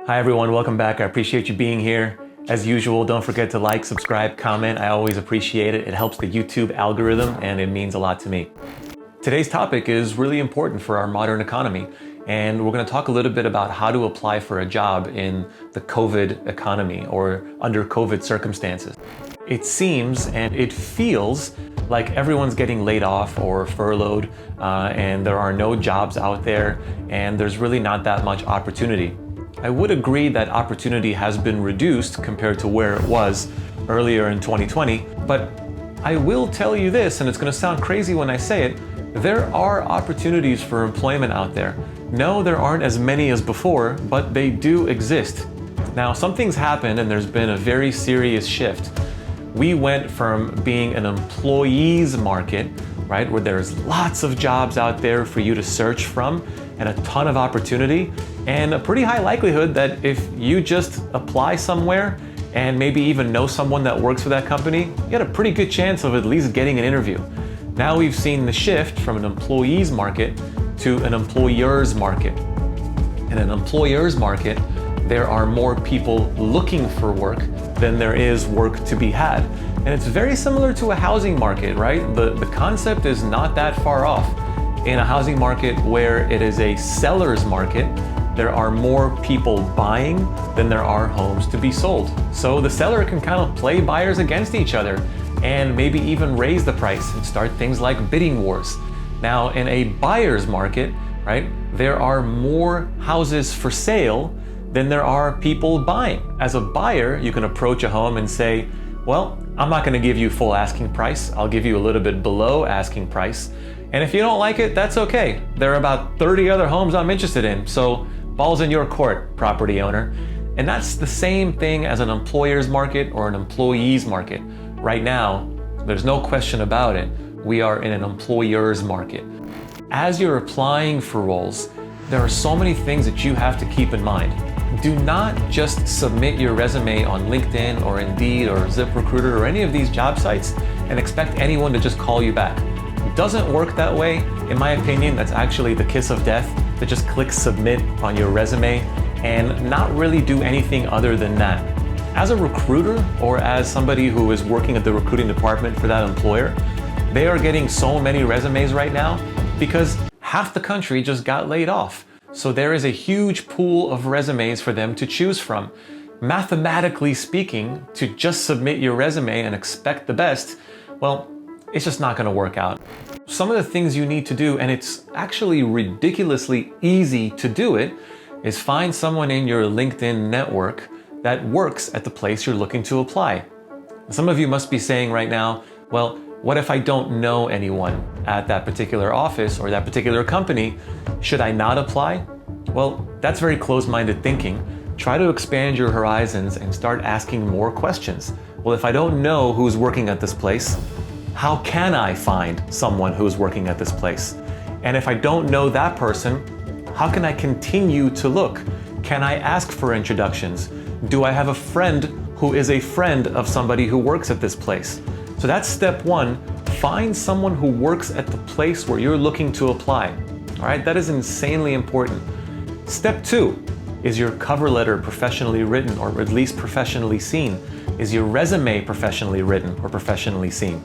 Hi everyone, welcome back. I appreciate you being here. As usual, don't forget to like, subscribe, comment. I always appreciate it. It helps the YouTube algorithm and it means a lot to me. Today's topic is really important for our modern economy, and we're going to talk a little bit about how to apply for a job in the COVID economy or under COVID circumstances. It seems and it feels like everyone's getting laid off or furloughed, and there are no jobs out there, and there's really not that much opportunity. I would agree that opportunity has been reduced compared to where it was earlier in 2020, but I will tell you this, and it's going to sound crazy when I say it, there are opportunities for employment out there. No, there aren't as many as before, but they do exist. Now, something's happened and there's been a very serious shift. We went from being an employees market, right, where there's lots of jobs out there for you to search from and a ton of opportunity and a pretty high likelihood that if you just apply somewhere and maybe even know someone that works for that company, you got a pretty good chance of at least getting an interview. Now we've seen the shift from an employees market to an employers market. In an employers market, there are more people looking for work than there is work to be had. And it's very similar to a housing market, right? The concept is not that far off. In a housing market where it is a seller's market, there are more people buying than there are homes to be sold. So the seller can kind of play buyers against each other and maybe even raise the price and start things like bidding wars. Now, in a buyer's market, right, there are more houses for sale than there are people buying. As a buyer, you can approach a home and say, well, I'm not gonna give you full asking price. I'll give you a little bit below asking price. And if you don't like it, that's okay. There are about 30 other homes I'm interested in, so ball's in your court, property owner. And that's the same thing as an employer's market or an employee's market. Right now, there's no question about it, we are in an employer's market. As you're applying for roles, there are so many things that you have to keep in mind. Do not just submit your resume on LinkedIn or Indeed or ZipRecruiter or any of these job sites and expect anyone to just call you back. It doesn't work that way. In my opinion, that's actually the kiss of death, to just click submit on your resume and not really do anything other than that. As a recruiter or as somebody who is working at the recruiting department for that employer, they are getting so many resumes right now because half the country just got laid off. So there is a huge pool of resumes for them to choose from. Mathematically speaking, to just submit your resume and expect the best, well, it's just not going to work out. Some of the things you need to do, and it's actually ridiculously easy to do it, is find someone in your LinkedIn network that works at the place you're looking to apply. Some of you must be saying right now, well, what if I don't know anyone at that particular office or that particular company? Should I not apply? Well, that's very closed-minded thinking. Try to expand your horizons and start asking more questions. Well, if I don't know who's working at this place, how can I find someone who's working at this place? And if I don't know that person, how can I continue to look? Can I ask for introductions? Do I have a friend who is a friend of somebody who works at this place? So that's step one. Find someone who works at the place where you're looking to apply. All right, that is insanely important. Step two, is your cover letter professionally written or at least professionally seen? Is your resume professionally written or professionally seen?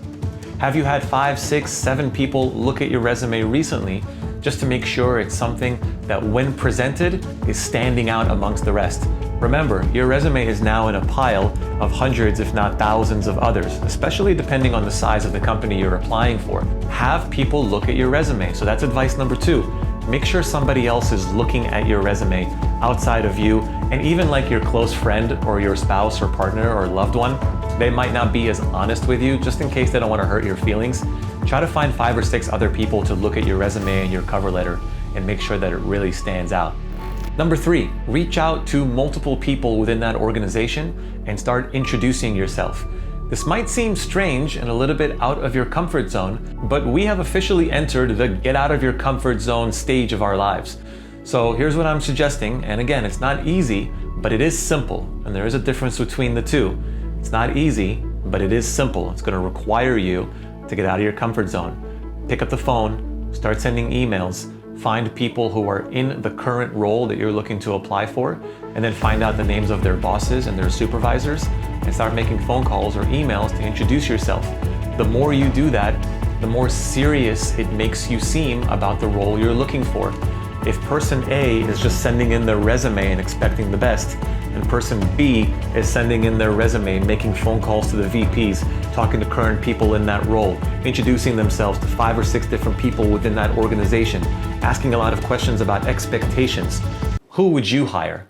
Have you had 5, 6, 7 people look at your resume recently just to make sure it's something that when presented is standing out amongst the rest? Remember, your resume is now in a pile of hundreds, if not thousands of others, especially depending on the size of the company you're applying for. Have people look at your resume. So that's advice number 2. Make sure somebody else is looking at your resume outside of you, and even like your close friend or your spouse or partner or loved one, they might not be as honest with you, just in case they don't want to hurt your feelings. Try to find 5 or 6 other people to look at your resume and your cover letter and make sure that it really stands out. Number 3, reach out to multiple people within that organization and start introducing yourself. This might seem strange and a little bit out of your comfort zone, but we have officially entered the get out of your comfort zone stage of our lives. So here's what I'm suggesting, and again, it's not easy, but it is simple, and there is a difference between the two. It's not easy, but it is simple. It's going to require you to get out of your comfort zone. Pick up the phone, start sending emails, find people who are in the current role that you're looking to apply for, and then find out the names of their bosses and their supervisors, and start making phone calls or emails to introduce yourself. The more you do that, the more serious it makes you seem about the role you're looking for. If person A is just sending in their resume and expecting the best, and person B is sending in their resume, making phone calls to the VPs, talking to current people in that role, introducing themselves to 5 or 6 different people within that organization, asking a lot of questions about expectations, who would you hire?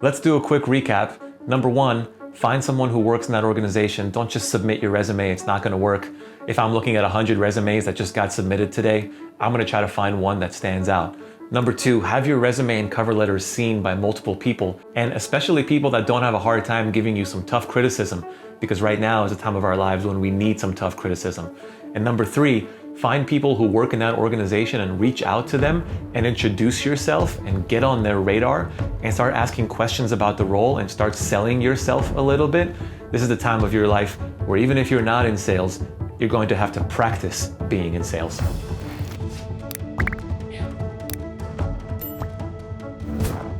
Let's do a quick recap. Number 1, find someone who works in that organization. Don't just submit your resume, it's not gonna work. If I'm looking at 100 resumes that just got submitted today, I'm gonna try to find one that stands out. Number 2, have your resume and cover letters seen by multiple people, and especially people that don't have a hard time giving you some tough criticism, because right now is a time of our lives when we need some tough criticism. And number 3, find people who work in that organization and reach out to them and introduce yourself and get on their radar and start asking questions about the role and start selling yourself a little bit. This is the time of your life where even if you're not in sales, you're going to have to practice being in sales.